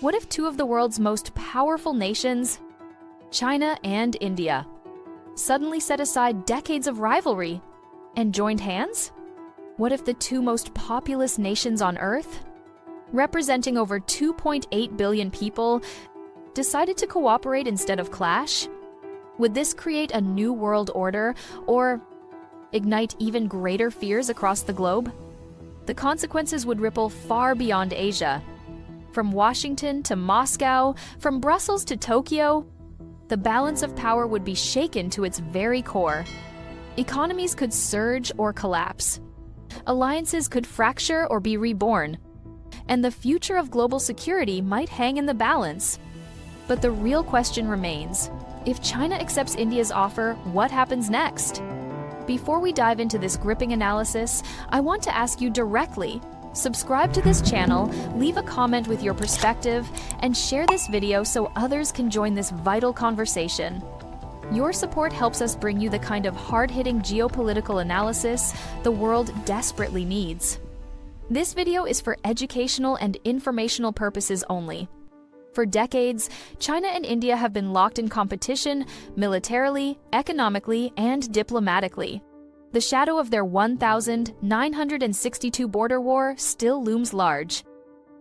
What if two of the world's most powerful nations, China and India, suddenly set aside decades of rivalry and joined hands? What if the two most populous nations on Earth, representing over 2.8 billion people, decided to cooperate instead of clash? Would this create a new world order or ignite even greater fears across the globe? The consequences would ripple far beyond Asia. From Washington to Moscow, from Brussels to Tokyo, the balance of power would be shaken to its very core. Economies could surge or collapse. Alliances could fracture or be reborn. And the future of global security might hang in the balance. But the real question remains: if China accepts India's offer, what happens next? Before we dive into this gripping analysis, I want to ask you directly. Subscribe to this channel, leave a comment with your perspective, and share this video so others can join this vital conversation. Your support helps us bring you the kind of hard-hitting geopolitical analysis the world desperately needs. This video is for educational and informational purposes only. For decades, China and India have been locked in competition militarily, economically, and diplomatically. The shadow of their 1,962 border war still looms large.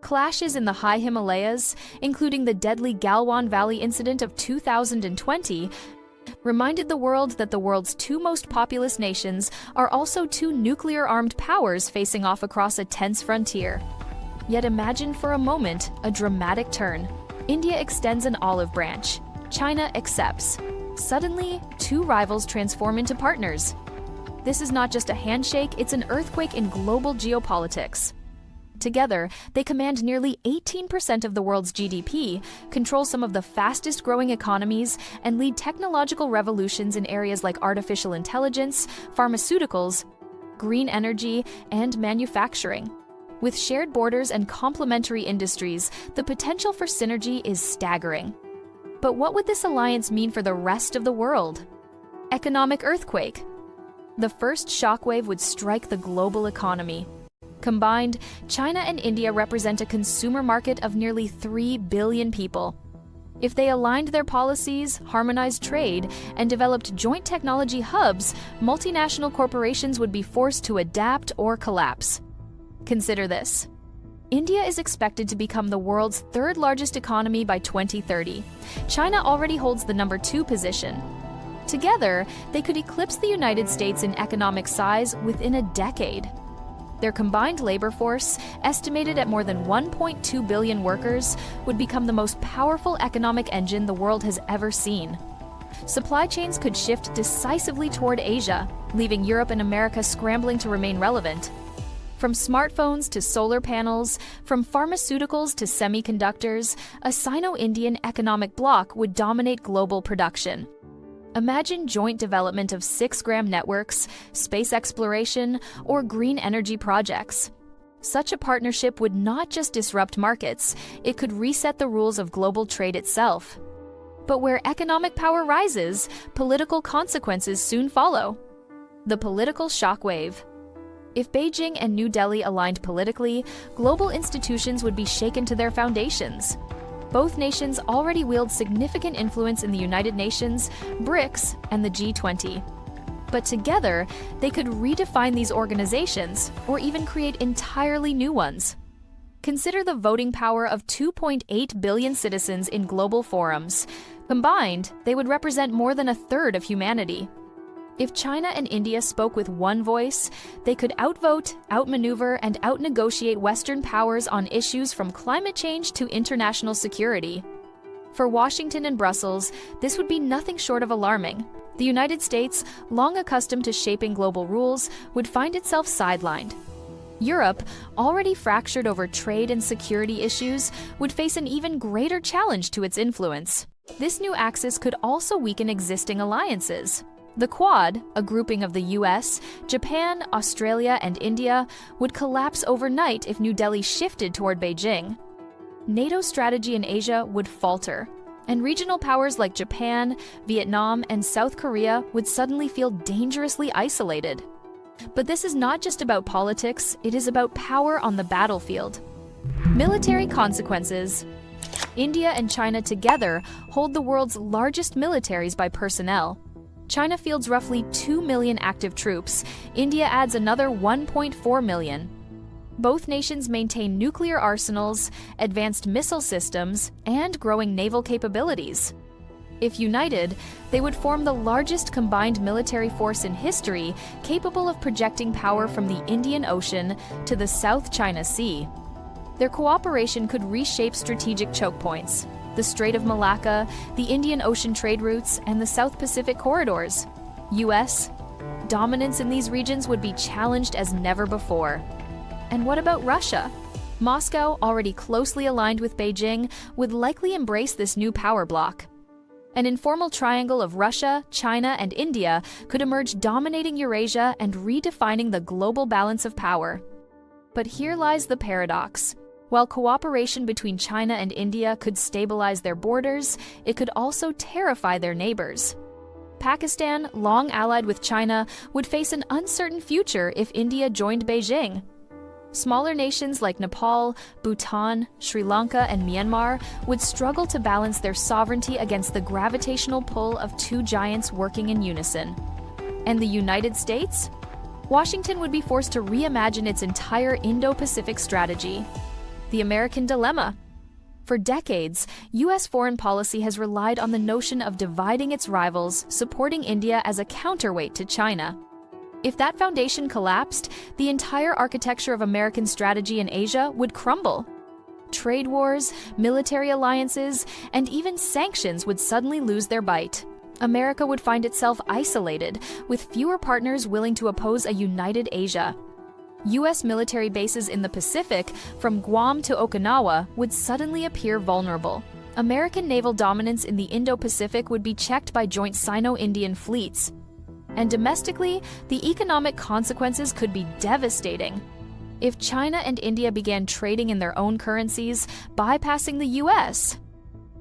Clashes in the high Himalayas, including the deadly Galwan Valley incident of 2020, reminded the world that the world's two most populous nations are also two nuclear-armed powers facing off across a tense frontier. Yet imagine for a moment a dramatic turn. India extends an olive branch. China accepts. Suddenly, two rivals transform into partners. This is not just a handshake, it's an earthquake in global geopolitics. Together, they command nearly 18% of the world's GDP, control some of the fastest-growing economies, and lead technological revolutions in areas like artificial intelligence, pharmaceuticals, green energy, and manufacturing. With shared borders and complementary industries, the potential for synergy is staggering. But what would this alliance mean for the rest of the world? Economic earthquake. The first shockwave would strike the global economy. Combined, China and India represent a consumer market of nearly 3 billion people. If they aligned their policies, harmonized trade, and developed joint technology hubs, multinational corporations would be forced to adapt or collapse. Consider this. India is expected to become the world's third largest economy by 2030. China already holds the number 2 position. Together, they could eclipse the United States in economic size within a decade. Their combined labor force, estimated at more than 1.2 billion workers, would become the most powerful economic engine the world has ever seen. Supply chains could shift decisively toward Asia, leaving Europe and America scrambling to remain relevant. From smartphones to solar panels, from pharmaceuticals to semiconductors, a Sino-Indian economic bloc would dominate global production. Imagine joint development of 6-gram networks, space exploration, or green energy projects. Such a partnership would not just disrupt markets, it could reset the rules of global trade itself. But where economic power rises, political consequences soon follow. The political shockwave. If Beijing and New Delhi aligned politically, global institutions would be shaken to their foundations. Both nations already wield significant influence in the United Nations, BRICS, and the G20. But together, they could redefine these organizations or even create entirely new ones. Consider the voting power of 2.8 billion citizens in global forums. Combined, they would represent more than a third of humanity. If China and India spoke with one voice, they could outvote, outmaneuver, and outnegotiate Western powers on issues from climate change to international security. For Washington and Brussels, this would be nothing short of alarming. The United States, long accustomed to shaping global rules, would find itself sidelined. Europe, already fractured over trade and security issues, would face an even greater challenge to its influence. This new axis could also weaken existing alliances. The Quad, a grouping of the US, Japan, Australia, and India, would collapse overnight if New Delhi shifted toward Beijing. NATO's strategy in Asia would falter, and regional powers like Japan, Vietnam, and South Korea would suddenly feel dangerously isolated. But this is not just about politics, it is about power on the battlefield. Military consequences. India and China together hold the world's largest militaries by personnel. China fields roughly 2 million active troops. India adds another 1.4 million. Both nations maintain nuclear arsenals, advanced missile systems, and growing naval capabilities. If united, they would form the largest combined military force in history, capable of projecting power from the Indian Ocean to the South China Sea. Their cooperation could reshape strategic choke points: the Strait of Malacca, the Indian Ocean trade routes, and the South Pacific corridors. U.S. dominance in these regions would be challenged as never before. And what about Russia? Moscow, already closely aligned with Beijing, would likely embrace this new power bloc. An informal triangle of Russia, China, and India could emerge, dominating Eurasia and redefining the global balance of power. But here lies the paradox. While cooperation between China and India could stabilize their borders, it could also terrify their neighbors. Pakistan, long allied with China, would face an uncertain future if India joined Beijing. Smaller nations like Nepal, Bhutan, Sri Lanka, and Myanmar would struggle to balance their sovereignty against the gravitational pull of two giants working in unison. And the United States? Washington would be forced to reimagine its entire Indo-Pacific strategy. The American dilemma. For decades, U.S. foreign policy has relied on the notion of dividing its rivals, supporting India as a counterweight to China. If that foundation collapsed, the entire architecture of American strategy in Asia would crumble. Trade wars, military alliances, and even sanctions would suddenly lose their bite. America would find itself isolated, with fewer partners willing to oppose a united Asia. U.S. military bases in the Pacific, from Guam to Okinawa, would suddenly appear vulnerable. American naval dominance in the Indo-Pacific would be checked by joint Sino-Indian fleets. And domestically, the economic consequences could be devastating. If China and India began trading in their own currencies, bypassing the U.S.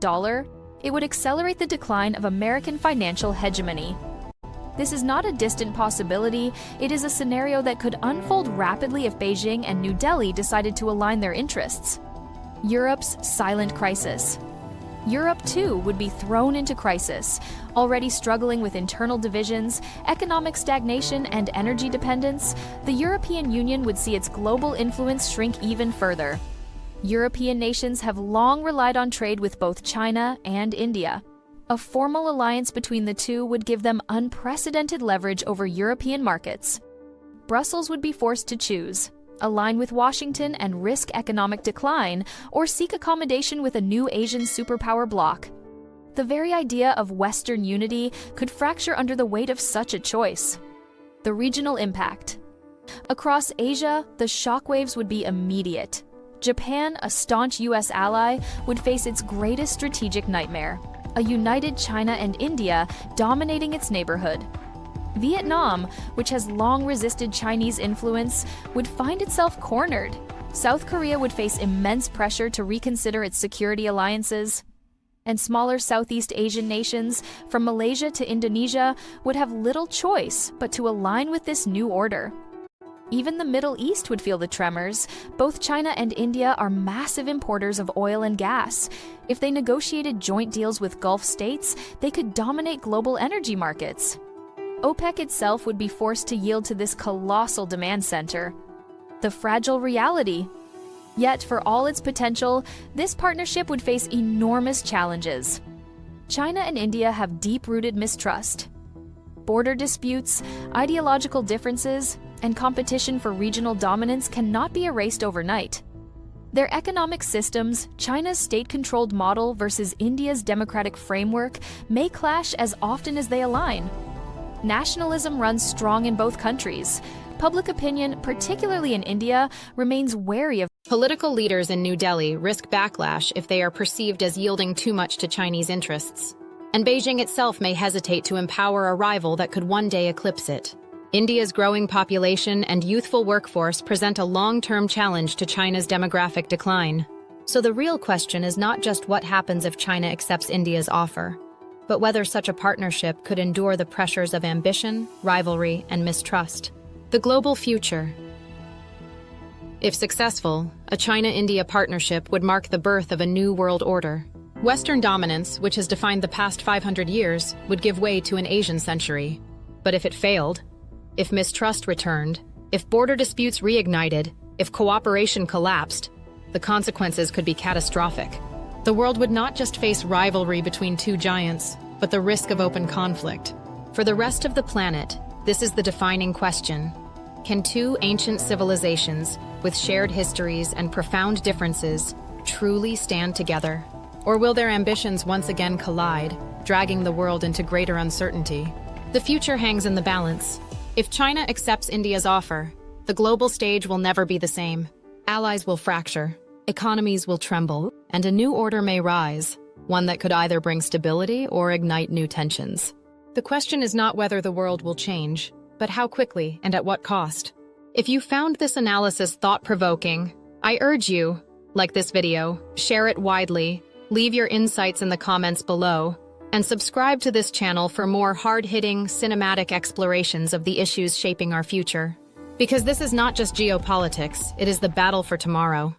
dollar, it would accelerate the decline of American financial hegemony. This is not a distant possibility, it is a scenario that could unfold rapidly if Beijing and New Delhi decided to align their interests. Europe's silent crisis. Europe, too, would be thrown into crisis. Already struggling with internal divisions, economic stagnation, and energy dependence, the European Union would see its global influence shrink even further. European nations have long relied on trade with both China and India. A formal alliance between the two would give them unprecedented leverage over European markets. Brussels would be forced to choose: align with Washington and risk economic decline, or seek accommodation with a new Asian superpower bloc. The very idea of Western unity could fracture under the weight of such a choice. The regional impact. Across Asia, the shockwaves would be immediate. Japan, a staunch U.S. ally, would face its greatest strategic nightmare: a united China and India dominating its neighborhood. Vietnam, which has long resisted Chinese influence, would find itself cornered. South Korea would face immense pressure to reconsider its security alliances. And smaller Southeast Asian nations, from Malaysia to Indonesia, would have little choice but to align with this new order. Even the Middle East would feel the tremors. Both China and India are massive importers of oil and gas. If they negotiated joint deals with Gulf states, they could dominate global energy markets. OPEC itself would be forced to yield to this colossal demand center. The fragile reality. Yet, for all its potential, this partnership would face enormous challenges. China and India have deep-rooted mistrust. Border disputes, ideological differences, and competition for regional dominance cannot be erased overnight. Their economic systems, China's state-controlled model versus India's democratic framework, may clash as often as they align. Nationalism runs strong in both countries. Public opinion, particularly in India, remains wary of. Political leaders in New Delhi risk backlash if they are perceived as yielding too much to Chinese interests. And Beijing itself may hesitate to empower a rival that could one day eclipse it. India's growing population and youthful workforce present a long-term challenge to China's demographic decline. So the real question is not just what happens if China accepts India's offer, but whether such a partnership could endure the pressures of ambition, rivalry, and mistrust. The global future. If successful, a China-India partnership would mark the birth of a new world order. Western dominance, which has defined the past 500 years, would give way to an Asian century. But if it failed, if mistrust returned, if border disputes reignited, if cooperation collapsed, the consequences could be catastrophic. The world would not just face rivalry between two giants, but the risk of open conflict. For the rest of the planet, this is the defining question. Can two ancient civilizations, with shared histories and profound differences, truly stand together? Or will their ambitions once again collide, dragging the world into greater uncertainty? The future hangs in the balance. If China accepts India's offer, the global stage will never be the same. Allies will fracture, economies will tremble, and a new order may rise, one that could either bring stability or ignite new tensions. The question is not whether the world will change, but how quickly and at what cost. If you found this analysis thought-provoking, I urge you, like this video, share it widely, leave your insights in the comments below, and subscribe to this channel for more hard-hitting, cinematic explorations of the issues shaping our future. Because this is not just geopolitics, it is the battle for tomorrow.